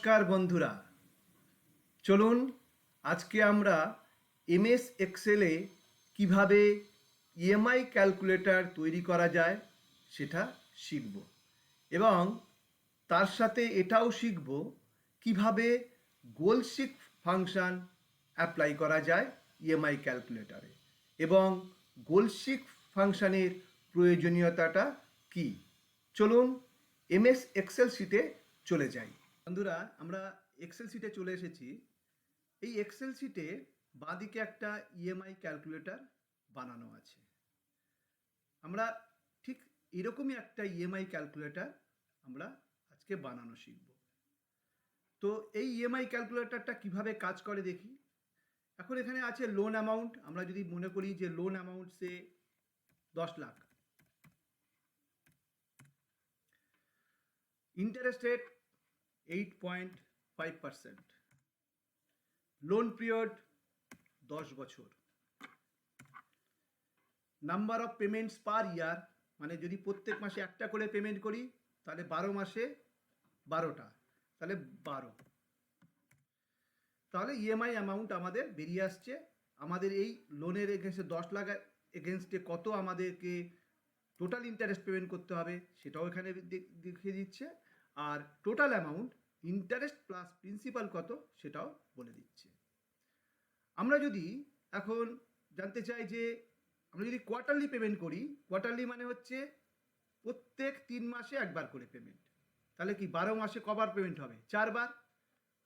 নমস্কার বন্ধুরা, চলুন আজকে আমরা এমএস এক্সেলে কিভাবে ইএমআই ক্যালকুলেটর তৈরি করা যায় সেটা শিখব এবং তার সাথে এটাও শিখব কিভাবে গোল শিফট ফাংশন অ্যাপ্লাই করা যায় ইএমআই ক্যালকুলেটরে এবং গোল শিফট ফাংশনের প্রয়োজনীয়তাটা কি। চলুন এমএস এক্সেল শিটে চলে যাই। বন্ধুরা, আমরা এক্সেল শিটে চলে এসেছি। এই এক্সেল শিটে বাঁদিকে একটা ইএমআই ক্যালকুলেটর বানানো আছে। আমরা ঠিক এরকমই একটা ইএমআই ক্যালকুলেটর আমরা আজকে বানানো শিখব। তো এই ইএমআই ক্যালকুলেটরটা কিভাবে কাজ করে দেখি। এখন এখানে আছে লোন অ্যামাউন্ট। আমরা যদি মনে করি যে লোন অ্যামাউন্ট সে 10 lakh, interest rate 8.5%, loan period 10 বছর, নাম্বার অফ পেমেন্টস পার ইয়ার, মানে যদি প্রত্যেক মাসে একটা করে পেমেন্ট করি তাহলে 12 মাসে 12টা, তাহলে 12। তাহলে ইএমআই অ্যামাউন্ট আমাদের বেরিয়ে আসছে। আমাদের এই লোনের এগেনস্টে 10 লাখ এগেনস্টে কত আমাদেরকে টোটাল ইন্টারেস্ট পেমেন্ট করতে হবে সেটাও এখানে দেখিয়ে দিচ্ছে, আর total amount interest plus principal কত সেটাও বলে দিচ্ছে। আমরা যদি এখন জানতে চাই যে আমরা যদি কোয়ার্টারলি পেমেন্ট করি, কোয়ার্টারলি মানে হচ্ছে প্রত্যেক 3 মাসে একবার করে পেমেন্ট, তাহলে কি 12 মাসে কবার পেমেন্ট হবে? 4 বার।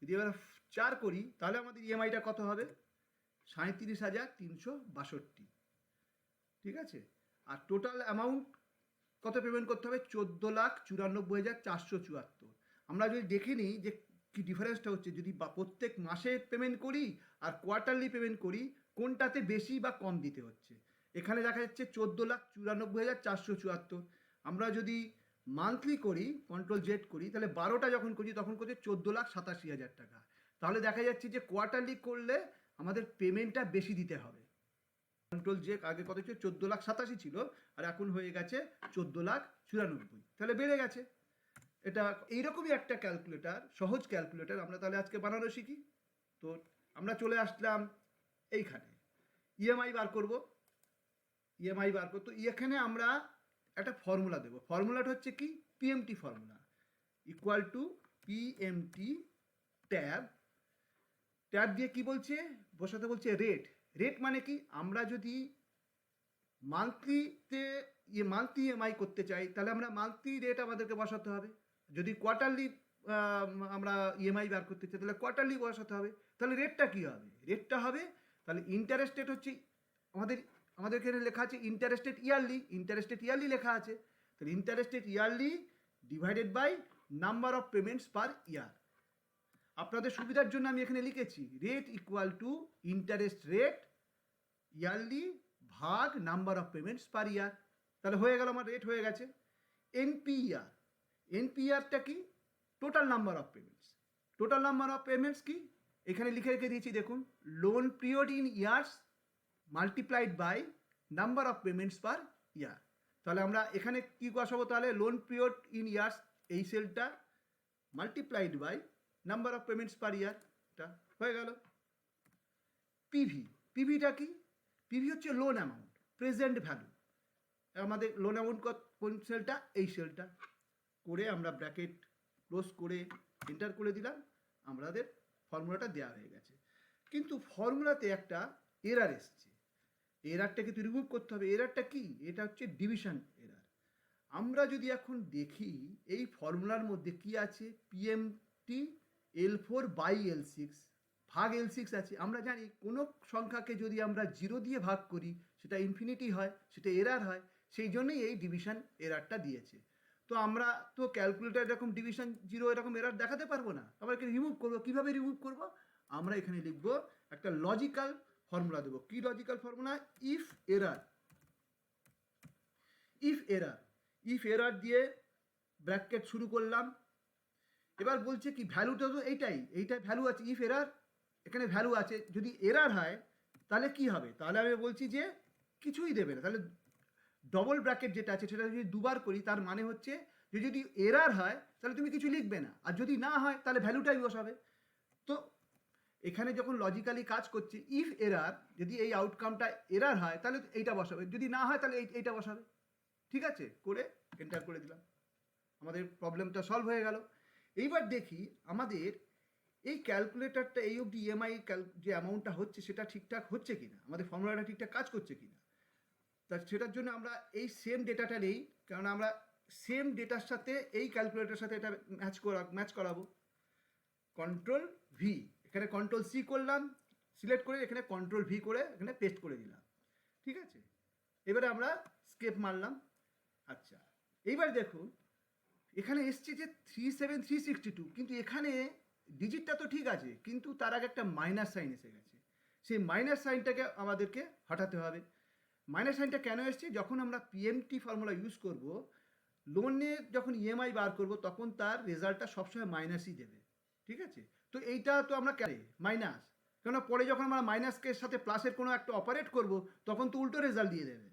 যদি এবার 4 করি তাহলে আমাদের ইএমআইটা কত হবে? 37,362। ঠিক আছে। আর টোটাল অ্যামাউন্ট কত পেমেন্ট করতে হবে? 14,94,474। আমরা যদি দেখে নিই যে কি ডিফারেন্সটা হচ্ছে, যদি প্রত্যেক মাসে পেমেন্ট করি আর কোয়ার্টারলি পেমেন্ট করি কোনটাতে বেশি বা কম দিতে হচ্ছে। এখানে দেখা যাচ্ছে 14,94,474। আমরা যদি মান্থলি করি, কন্ট্রোল জেড করি, তাহলে 12টা যখন করি তখন করছে 14,87,000 টাকা। তাহলে দেখা যাচ্ছে যে কোয়ার্টারলি করলে আমাদের পেমেন্টটা বেশি দিতে হবে। কন্ট্রোল জে আগে কত ছিল? 14,87,000 ছিল, আর এখন হয়ে গেছে 14,94,000। তাহলে বেড়ে গেছে। এটা এইরকমই একটা ক্যালকুলেটর, সহজ ক্যালকুলেটর আমরা তাহলে আজকে বানানো শিখি। তো আমরা চলে আসলাম এইখানে, ইএমআই বার করব। ইএমআই বার করতে এখানে আমরা একটা ফর্মুলা দেবো। ফর্মুলাটা হচ্ছে কি? PMT formula, equal to PMT tab. Tab দিয়ে কি বলছে? বসাতে বলছে রেট। রেট মানে কি? আমরা যদি মান্থলিতে মান্থলি ইএমআই করতে চাই তাহলে আমরা মান্থলি রেট আমাদেরকে বসাতে হবে। যদি কোয়ার্টারলি আমরা ইএমআই বার করতে চাই তাহলে কোয়ার্টারলি বসাতে হবে। তাহলে রেটটা কী হবে? রেটটা হবে তাহলে ইন্টারেস্ট রেট হচ্ছে আমাদের এখানে লেখা আছে interest rate yearly. Interest rate yearly লেখা আছে, তাহলে interest rate yearly divided by number of payments per year. আপনাদের সুবিধার জন্য আমি এখানে লিখেছি rate equal to interest rate yearly ভাগ number of payments per year. তাহলে হয়ে গেল, আমার রেট হয়ে গেছে। এনপিইআর, এনপিইআরটা কি? Total number of payments. Total number of payments কি? এখানে লিখে রেখে দিয়েছি দেখুন, loan period in years multiplied by number of payments per year. তাহলে আমরা এখানে কি বসাবো? তাহলে লোন পিরিয়ড ইন ইয়ার্স, এই সেলটা, multiplied by number of payments per ইয়ারটা হয়ে গেল। পিভি, পিভিটা কি? পিভি হচ্ছে লোন অ্যামাউন্ট, প্রেজেন্ট ভ্যালু। আমাদের লোন অ্যামাউন্ট কোন সেলটা? এই সেলটা। করে আমরা ব্র্যাকেট ক্লোজ করে এন্টার করে দিলাম, আমাদের ফর্মুলাটা দেওয়া হয়ে গেছে। কিন্তু ফর্মুলাতে একটা এরার এসছে, এরারটা কিন্তু রিমুভ করতে হবে। এরারটা কি? এটা হচ্ছে ডিভিশন এরার। আমরা যদি এখন দেখি এই ফর্মুলার মধ্যে কি আছে, পিএমটি L4 বাই L6 ভাগ L6 আছে। আমরা জানি কোনো সংখ্যাকে যদি আমরা 0 দিয়ে ভাগ করি সেটা ইনফিনিটি হয়, সেটা এরার হয়। সেই জন্যই এই ডিভিশন এরারটা দিয়েছে। তো আমরা তো ক্যালকুলেটার এরকম ডিভিশন 0 এরকম এরার দেখাতে পারবো না। আমরা এখানে রিমুভ করবো। কীভাবে রিমুভ করব? আমরা এখানে লিখব একটা লজিক্যাল ফর্মুলা দেবো। কি logical formula? If error. If error, if error দিয়ে ব্র্যাকেট শুরু করলাম। এবার বলছে কি ভ্যালুটা তো এইটাই ভ্যালু আছে। ইফ এরার, এখানে ভ্যালু আছে। যদি এরার হয় তাহলে কি হবে? তাহলে আমি বলছি যে কিছুই দেবে না। তাহলে ডবল ব্র্যাকেট যেটা আছে সেটা যদি দুবার করি তার মানে হচ্ছে যে যদি এরার হয় তাহলে তুমি কিছু লিখবে না, আর যদি না হয় তাহলে ভ্যালুটাই বসাবে। তো এখানে যখন লজিক্যালি কাজ করছে, ইফ এরার, যদি এই আউটকামটা এরার হয় তাহলে এইটা বসাবে, যদি না হয় তাহলে এইটা বসাবে। ঠিক আছে, করে এন্টার করে দিলাম, আমাদের প্রবলেমটা সলভ হয়ে গেল। এইবার দেখি আমাদের এই ক্যালকুলেটরটা এই অবধি ইএমআই যে অ্যামাউন্টটা হচ্ছে সেটা ঠিকঠাক হচ্ছে কিনা, আমাদের ফর্মুলাটা ঠিকঠাক কাজ করছে কিনা। তা সেটার জন্য আমরা এই সেম ডেটাটা নেই, কারণ আমরা সেম ডেটার সাথে এই ক্যালকুলেটরের সাথে এটা ম্যাচ করাবো। কন্ট্রোল ভি, এখানে কন্ট্রোল সি করলাম, সিলেক্ট করে এখানে কন্ট্রোল ভি করে এখানে পেস্ট করে দিলাম। ঠিক আছে, এবারে আমরা স্কেপ মারলাম। আচ্ছা, এইবার দেখুন এখানে এসছে যে 37362, কিন্তু এখানে ডিজিটটা তো ঠিক আছে, কিন্তু তার আগে একটা মাইনাস সাইন এসে গেছে। সেই মাইনাস সাইনটাকে আমাদেরকে হটাতে হবে। মাইনাস সাইনটা কেন এসছে? যখন আমরা পিএমটি ফর্মুলা ইউজ করব, লোনে যখন ইএমআই বার করব, তখন তার রেজাল্টটা সবসময় মাইনাসই দেবে। ঠিক আছে, তো এইটা তো আমরা মাইনাস, কেননা পরে যখন আমরা মাইনাসকে সাথে প্লাসের কোনো একটা অপারেট করব, তখন তো উল্টো রেজাল্ট দিয়ে দেবে।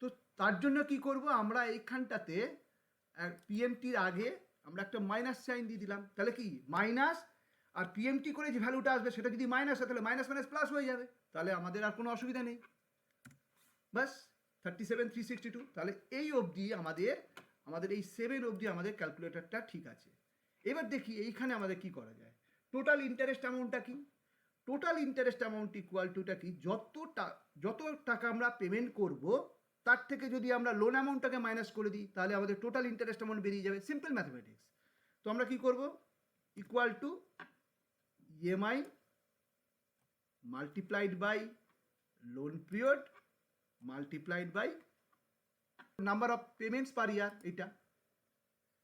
তো তার জন্য কি করব, আমরা এইখানটাতে পিএমটির আগে আমরা একটা মাইনাস সাইন দিয়ে দিলাম, তাহলে কি মাইনাস, আর পিএমটি করে যে ভ্যালুটা আসবে সেটা যদি মাইনাস হয় তাহলে মাইনাস মাইনাস প্লাস হয়ে যাবে, তাহলে আমাদের আর কোনো অসুবিধা নেই। বাস 37362, তাহলে এই অবধি আমাদের এই 7 অবধি আমাদের ক্যালকুলেটরটা ঠিক আছে। এবার দেখি এইখানে আমাদের কি করা যায়। টোটাল ইন্টারেস্ট অ্যামাউন্টটা কি? টোটাল ইন্টারেস্ট অ্যামাউন্ট ইকুয়াল টুটা কি, যত টাকা আমরা পেমেন্ট করব তার থেকে যদি আমরা লোন অ্যামাউন্টটাকে মাইনাস করে দিই, তাহলে আমাদের টোটাল ইন্টারেস্ট অ্যামাউন্ট বেরিয়ে যাবে। Simple mathematics. তো আমরা কি করব, equal to EMI multiplied by loan period multiplied by number of payments per year.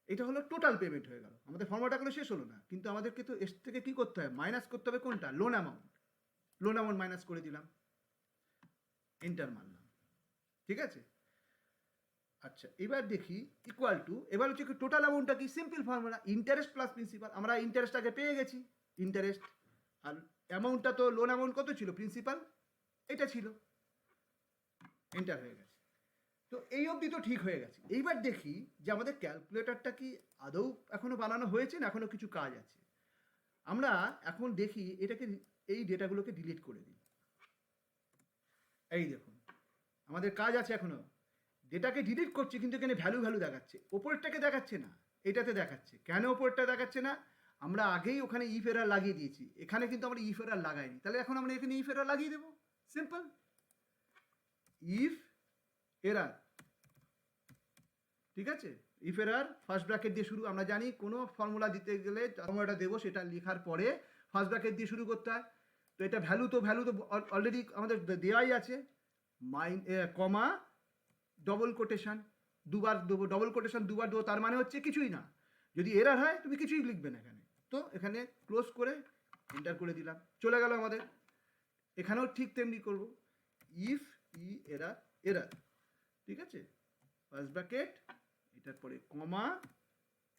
এটা হলো টোটাল পেমেন্ট হয়ে গেল, আমাদের ফর্মুলাটাগুলো শেষ হলো না, কিন্তু আমাদেরকে তো এর থেকে কি করতে হবে, মাইনাস করতে হবে কোনটা, লোন অ্যামাউন্ট মাইনাস করে দিলাম, এন্টার মারলাম। ঠিক আছে, আচ্ছা এবার দেখি ইকুয়াল টু, এবার হচ্ছে কি টোটাল অ্যামাউন্টটা কি, simple formula, interest plus principal. আমরা ইন্টারেস্ট আগে পেয়ে গেছি, ইন্টারেস্ট, আর অ্যামাউন্টটা তো লোন অ্যামাউন্ট কত ছিল, প্রিন্সিপাল এটা ছিল, এন্টার হয়ে গেছে। তো এই অবধি তো ঠিক হয়ে গেছে। এইবার দেখি যে আমাদের ক্যালকুলেটরটা কি আদৌ এখনো বানানো হয়েছে না এখনো কিছু কাজ আছে। আমরা এখন দেখি এটাকে, এই ডেটাগুলোকে ডিলিট করে দিই। এই দেখুন আমাদের কাজ আছে এখনো, ডেটাকে ডিলিট করছে কিন্তু এখানে ভ্যালু দেখাচ্ছে, ওপরটাকে দেখাচ্ছে না, এটাতে দেখাচ্ছে। কেন ওপরটা দেখাচ্ছে না, আমরা আগেই ওখানে ইফ এরার লাগিয়ে দিয়েছি, এখানে কিন্তু আমরা ইফ এরার লাগাইনি, তাহলে এখন আমরা এখানে ইফ এরার লাগিয়ে দেবো। সিম্পল, ইফ এরার, ঠিক আছে, ইফ এরার ফার্স্ট ব্র্যাকেট দিয়ে শুরু। আমরা জানি কোনো ফর্মুলা দিতে গেলে ফর্মুলাটা দেবো সেটা লেখার পরে ফার্স্ট ব্র্যাকেট দিয়ে শুরু করতে হয়। তো এটা ভ্যালু তো অলরেডি আমাদের দেওয়াই আছে, কমা ডবল কোটেশন দুবার দেবো, ডবল কোটেশন দুবার দেবো, তার মানে হচ্ছে কিছুই না। যদি এরার হয় তুমি কিছুই লিখবে না এখানে। তো এখানে ক্লোজ করে এন্টার করে দিলাম, চলে গেল আমাদের। এখানেও ঠিক তেমনি করব, ইফ এরার, ঠিক আছে, ফার্স্ট ব্র্যাকেট, এটার পরে কমা,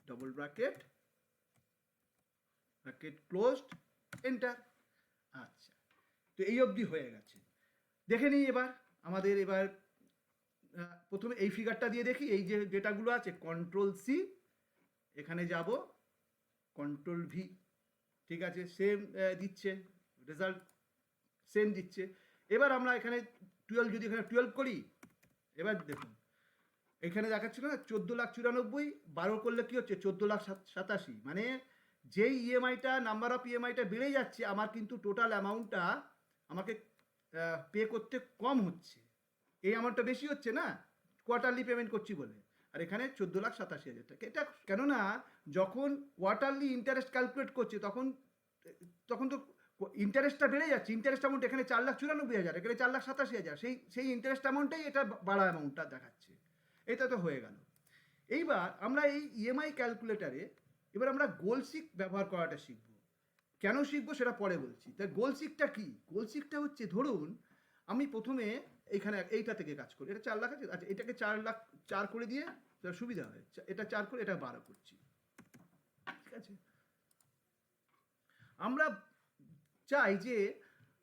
ডবল ব্র্যাকেট ক্লোজড, এন্টার। আচ্ছা, তো এই অবধি হয়ে গেছে। দেখে নিই এবার আমাদের, এবার প্রথমে এই ফিগারটা দিয়ে দেখি, এই যে ডেটাগুলো আছে, কন্ট্রোল সি, এখানে যাব কন্ট্রোল ভি, ঠিক আছে, সেম দিচ্ছে রেজাল্ট, সেম দিচ্ছে। এবার আমরা এখানে 12, যদি এখানে 12 করি, এবার দেখুন এখানে দেখাচ্ছিল না 14,94,000, 12 করলে কি হচ্ছে 14,87,000, মানে যেই ইএমআইটা, নাম্বার অফ ইএমআইটা বেড়ে যাচ্ছে, আমার কিন্তু টোটাল অ্যামাউন্টটা আমাকে পে করতে কম হচ্ছে, এই অ্যামাউন্টটা বেশি হচ্ছে না, কোয়ার্টারলি পেমেন্ট করছি বলে। আর এখানে 14,87,000 টাকা। এটা কেননা যখন কোয়ার্টারলি ইন্টারেস্ট ক্যালকুলেট করছে তখন তো ইন্টারেস্টটা বেড়ে যাচ্ছে, ইন্টারেস্ট অ্যামাউন্ট এখানে 4,94,000, এখানে 4,87,000, সেই ইন্টারেস্ট অ্যামাউন্টটাই এটা বাড়া অ্যামাউন্টটা দেখাচ্ছে। এটা তো হয়ে গেল। এইবার আমরা এই ইএমআই ক্যালকুলেটারে এবার আমরা গোলসিক ব্যবহার করাটা শিখব। কেন শিখবো সেটা পরে বলছি। তাই গোলসিকটা কি, গোলসিকটা হচ্ছে, ধরুন আমি প্রথমে এইখানে এইটা থেকে কাজ করি, এটা 4 লাখ আছে, আচ্ছা এটাকে 4 করে দিয়ে সুবিধা হয়, এটা 4 করে এটা 12 করছি, ঠিক আছে। আমরা চাই যে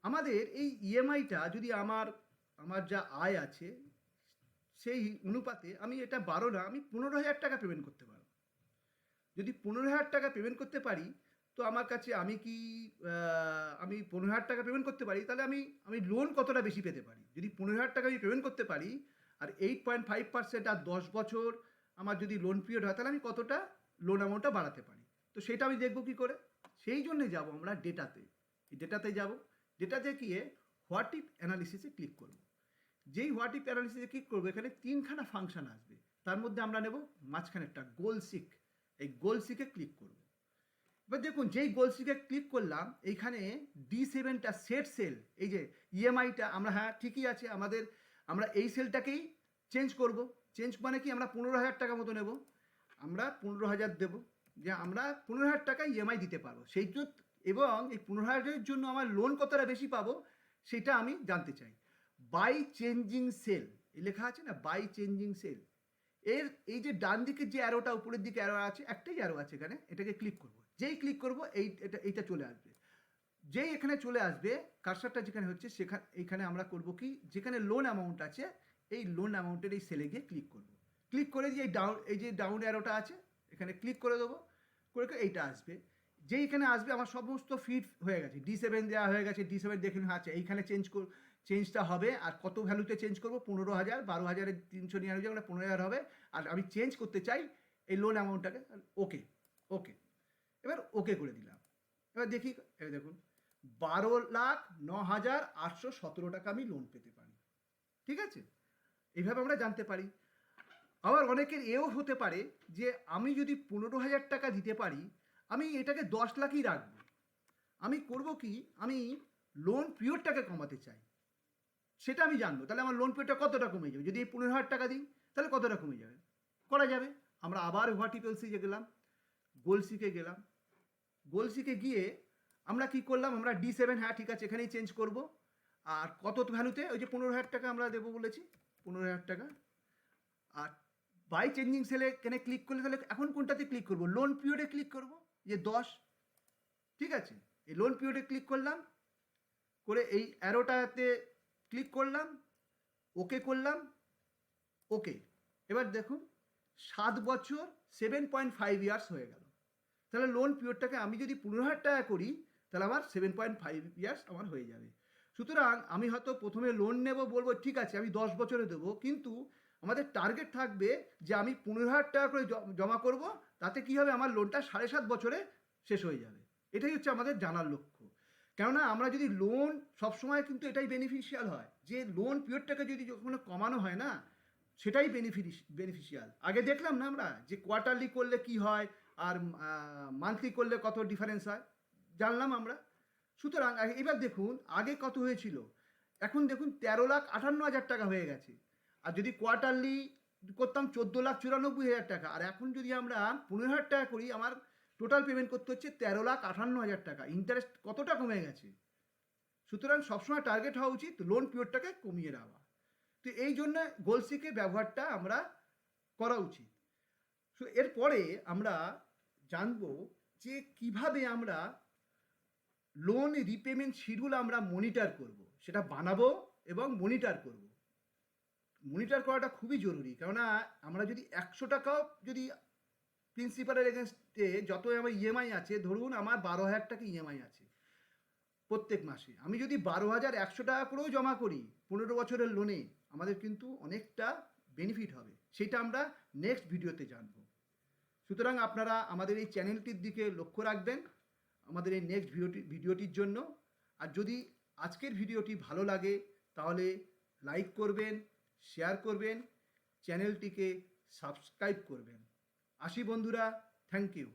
আমাদের এই ইএমআইটা যদি আমার যা আয় আছে সেই অনুপাতে আমি এটা 12 না, আমি 15,000 টাকা পেমেন্ট করতে পারবো। যদি 15,000 টাকা পেমেন্ট করতে পারি, তো আমার কাছে আমি কি আমি 15,000 টাকা পেমেন্ট করতে পারি, তাহলে আমি লোন কতটা বেশি পেতে পারি? যদি 15,000 টাকা আমি পেমেন্ট করতে পারি আর 8.5% আর 10 বছর আমার যদি লোন পিরিয়ড হয়, তাহলে আমি কতটা লোন অ্যামাউন্টটা বাড়াতে পারি? তো সেটা আমি দেখবো কি করে? সেই জন্যে যাব আমরা ডেটাতে। এই ডেটাতে যাব, ডেটাতে গিয়ে হোয়াট ইফ অ্যানালিসিসে ক্লিক করব। যেই হোয়াট ইফ অ্যানালিসিসে ক্লিক করবো, এখানে 3খানা ফাংশন আসবে। তার মধ্যে আমরা নেব মাঝখানে একটা গোল সিক। এই গোল সিকে ক্লিক করব। এবার দেখুন, যেই গোল সিকে ক্লিক করলাম, এইখানে D7টা সেট সেল, এই যে ইএমআইটা আমরা, হ্যাঁ ঠিকই আছে, আমরা এই সেলটাকেই চেঞ্জ করব। চেঞ্জ মানে কি, আমরা 15,000 টাকা মতো নেব, আমরা 15,000 দেব, যে আমরা 15,000 টাকা ইএমআই দিতে পারবো সেই জন্য। এবং এই 15,000-এর জন্য আমার লোন কতটা বেশি পাবো সেটা আমি জানতে চাই। বাই চেঞ্জিং সেল, এই লেখা আছে না, বাই চেঞ্জিং সেল। এই যে ডান দিকের যে অ্যারোটা, উপরের দিকে অ্যারো আছে, একটাই অ্যারো আছে এখানে, এটাকে ক্লিক করব। যেই ক্লিক করব এইটা চলে আসবে। যেই এখানে চলে আসবে, কার্সারটা যেখানে হচ্ছে এইখানে আমরা করব কি, যেখানে লোন অ্যামাউন্ট আছে এই লোন অ্যামাউন্টের এই সেলে গিয়ে ক্লিক করব। ক্লিক করে দিয়ে এই যে ডাউন অ্যারোটা আছে এখানে ক্লিক করে দেবো, করে এইটা আসবে। যেই এখানে আসবে আমার সমস্ত ফিট হয়ে গেছে, D7 দেওয়া হয়ে গেছে, D7 দেখুন আছে, এইখানে চেঞ্জটা হবে। আর কত ভ্যালুতে চেঞ্জ করবো? 15,000, 12,399 মানে 15,000 হবে। আর আমি চেঞ্জ করতে চাই এই লোন অ্যামাউন্টটাকে, ওকে ওকে, এবার ওকে করে দিলাম। এবার দেখি, এবার দেখুন 12,09,817 টাকা আমি লোন পেতে পারি। ঠিক আছে, এইভাবে আমরা জানতে পারি। আবার অনেকের এও হতে পারে যে আমি যদি 15,000 টাকা দিতে পারি, আমি এটাকে 10 লাখই রাখবো। আমি করব কি, আমি লোন পিরিয়ডটাকে কমাতে চাই, সেটা আমি জানবো। তাহলে আমার লোন পিরিয়ডটা কতটা কমে যাবে? যদি 15,000 টাকা দিই তাহলে কতটা কমে যাবে? করা যাবে। আমরা আবার ভার্টিক্যালসে গেলাম, গোলসিকে গেলাম। গোলসিকে গিয়ে আমরা কি করলাম, আমরা D7, হ্যাঁ ঠিক আছে, এখানেই চেঞ্জ করব। আর কত ভ্যালুতে? ওই যে 15,000 টাকা আমরা দেবো বলেছি, 15,000 টাকা। আর বাই চেঞ্জিং সেলে এখানে ক্লিক করলে, তাহলে এখন কোনটাতে ক্লিক করব? লোন পিরিয়ডে ক্লিক করব, যে 10। ঠিক আছে, এই লোন পিরিয়ডে ক্লিক করলাম, করে এই অ্যারোটাতে ক্লিক করলাম, ওকে করলাম, ওকে। এবার দেখুন 7 বছর 7.5 ইয়ার্স হয়ে গেল। তাহলে লোন পিরিয়ডটাকে আমি যদি 15,000 টাকা করি, তাহলে আমার 7.5 ইয়ার্স আমার হয়ে যাবে। সুতরাং আমি হয়তো প্রথমে লোন নেব, বলবো ঠিক আছে আমি 10 বছরে দেবো, কিন্তু আমাদের টার্গেট থাকবে যে আমি 15,000 টাকা করে জমা করব। তাতে কি হবে, আমার লোনটা 7.5 বছরে শেষ হয়ে যাবে। এটাই হচ্ছে আমাদের জানার লক্ষ্য। কেননা আমরা যদি লোন, সবসময় কিন্তু এটাই বেনিফিশিয়াল হয় যে লোন পিরিয়ডটাকে যদি কখনো কমানো হয় না, সেটাই বেনিফিশিয়াল। আগে দেখলাম না আমরা যে কোয়ার্টারলি করলে কি হয় আর মান্থলি করলে কত ডিফারেন্স হয়, জানলাম আমরা। সুতরাং এবার দেখুন আগে কত হয়েছিল, এখন দেখুন 13,58,000 টাকা হয়ে গেছে। আর যদি কোয়ার্টারলি করতাম 14,94,000 টাকা। আর এখন যদি আমরা 15,000 টাকা করি, আমার টোটাল পেমেন্ট করতে হচ্ছে 13,58,000 টাকা। ইন্টারেস্ট কতটা কমে গেছে। সুতরাং সবসময় টার্গেট হওয়া উচিত লোন পিরিয়ডটাকে কমিয়ে দেওয়া। তো এই জন্য গোলসিকে ব্যবহারটা আমরা করা উচিত। এরপরে আমরা জানবো যে কিভাবে আমরা লোন রিপেমেন্ট শিডিউল আমরা মনিটর করব, সেটা বানাবো এবং মনিটর করব। মনিটর করাটা খুবই জরুরি, কেননা আমরা যদি 100 টাকাও যদি প্রিন্সিপালের এগেনস্টে যত আমার ইএমআই আছে, ধরুন আমার 12,000 টাকা ইএমআই আছে প্রত্যেক মাসে, আমি যদি 12,100 টাকা করেও জমা করি 15 বছরের লোনে, আমাদের কিন্তু অনেকটা বেনিফিট হবে। সেটা আমরা নেক্সট ভিডিওতে জানব। সুতরাং আপনারা আমাদের এই চ্যানেলটির দিকে লক্ষ্য রাখবেন আমাদের এই নেক্সট ভিডিওটির জন্য। আর যদি আজকের ভিডিওটি ভালো লাগে তাহলে লাইক করবেন, শেয়ার করবেন, চ্যানেলটিকে সাবস্ক্রাইব করবেন। আসি বন্ধুরা, থ্যাংক ইউ।